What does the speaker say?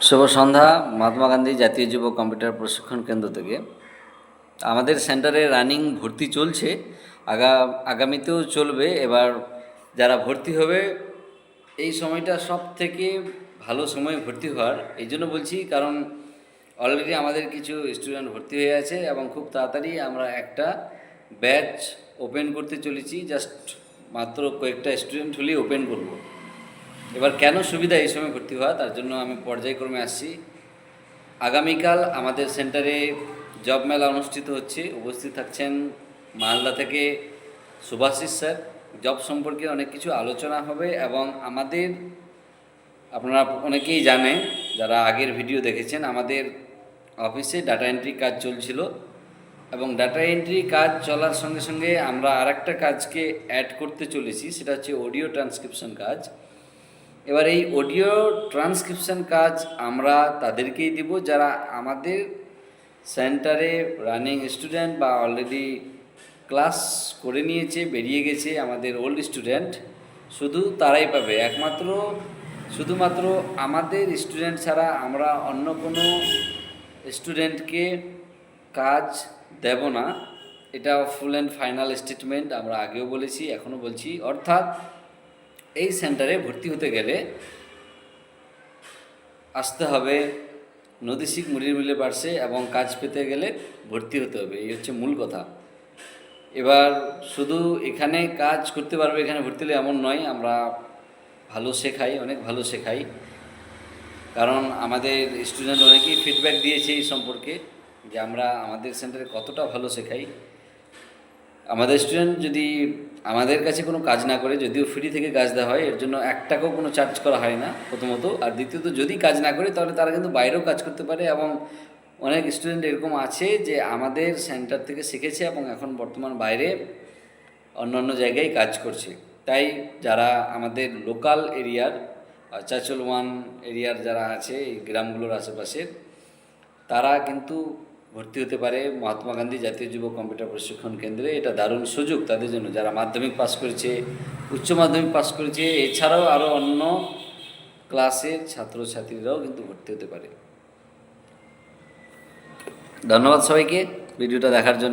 শুভ সন্ধ্যা। মহাত্মা গান্ধী জাতীয় যুব কম্পিউটার প্রশিক্ষণ কেন্দ্র থেকে আমাদের সেন্টারে রানিং ভর্তি চলছে, আগামীতেও চলবে। এবার যারা ভর্তি হবে এই সময়টা সব থেকে ভালো সময় ভর্তি হওয়ার, এই জন্য বলছি কারণ অলরেডি আমাদের কিছু স্টুডেন্ট ভর্তি হয়ে আছে এবং খুব তাড়াতাড়ি আমরা একটা ব্যাচ ওপেন করতে চলেছি। জাস্ট মাত্র কয়েকটা স্টুডেন্ট হলেই ওপেন করব। এবার কেন সুবিধা এই সময় ভর্তি হওয়া, তার জন্য আমি পর্যায়ক্রমে আসছি। আগামীকাল আমাদের সেন্টারে জব মেলা অনুষ্ঠিত হচ্ছে। উপস্থিত থাকছেন মালদা থেকে সুভাষিস স্যার। জব সম্পর্কে অনেক কিছু আলোচনা হবে এবং আপনারা অনেকেই জানেন, যারা আগের ভিডিও দেখেছেন, আমাদের অফিসে ডাটা এন্ট্রি কাজ চলছিল এবং ডাটা এন্ট্রি কাজ চলার সঙ্গে সঙ্গে আমরা আরেকটা কাজকে অ্যাড করতে চলেছি, সেটা হচ্ছে অডিও ট্রান্সক্রিপশন কাজ। এবার এই অডিও ট্রান্সক্রিপশন কাজ আমরা তাদেরকেই দিব যারা আমাদের সেন্টারে রানিং স্টুডেন্ট বা অলরেডি ক্লাস করে নিয়েছে, বেরিয়ে গেছে, আমাদের ওল্ড স্টুডেন্ট, শুধু তারাই পাবে। শুধুমাত্র আমাদের স্টুডেন্ট ছাড়া আমরা অন্য কোনো স্টুডেন্টকে কাজ দেব না। এটা ফুল অ্যান্ড ফাইনাল স্টেটমেন্ট আমরা আগেও বলেছি, এখনও বলছি। অর্থাৎ এই সেন্টারে ভর্তি হতে গেলে আসতে হবে নদীশিক মুড়ির মিলে পার্শ্বে এবং কাজ পেতে গেলে ভর্তি হতে হবে, এই হচ্ছে মূল কথা। এবার শুধু এখানে কাজ করতে পারবে এখানে ভর্তি হলে এমন নয়, আমরা ভালো শেখাই, অনেক ভালো শেখাই। কারণ আমাদের স্টুডেন্ট অনেকেই ফিডব্যাক দিয়েছে এই সম্পর্কে যে আমরা আমাদের সেন্টারে কতটা ভালো শেখাই। আমাদের স্টুডেন্ট যদি আমাদের কাছে কোনো কাজ না করে, যদিও ফ্রি থেকে কাজ দেওয়া হয়, এর জন্য 1 টাকাও কোনো চার্জ করা হয় না প্রথমত। আর দ্বিতীয়ত, যদি কাজ না করে তাহলে তারা কিন্তু বাইরেও কাজ করতে পারে এবং অনেক স্টুডেন্ট এরকম আছে যে আমাদের সেন্টার থেকে শিখেছে এবং এখন বর্তমান বাইরে অন্যান্য জায়গায় কাজ করছে। তাই যারা আমাদের লোকাল এরিয়ার, চাচল ওয়ান এরিয়ার যারা আছে এই গ্রামগুলোর আশেপাশের, তারা কিন্তু ভর্তি হতে পারে মহাত্মা গান্ধী জাতীয় যুব কম্পিউটার প্রশিক্ষণ কেন্দ্রে। এটা দারুণ সুযোগ তাদের জন্য যারা মাধ্যমিক পাস করেছে, উচ্চ মাধ্যমিক পাস করেছে, এছাড়াও আরও অন্য ক্লাসের ছাত্রছাত্রীরাও কিন্তু ভর্তি হতে পারে। ধন্যবাদ সবাইকে ভিডিওটা দেখার জন্য।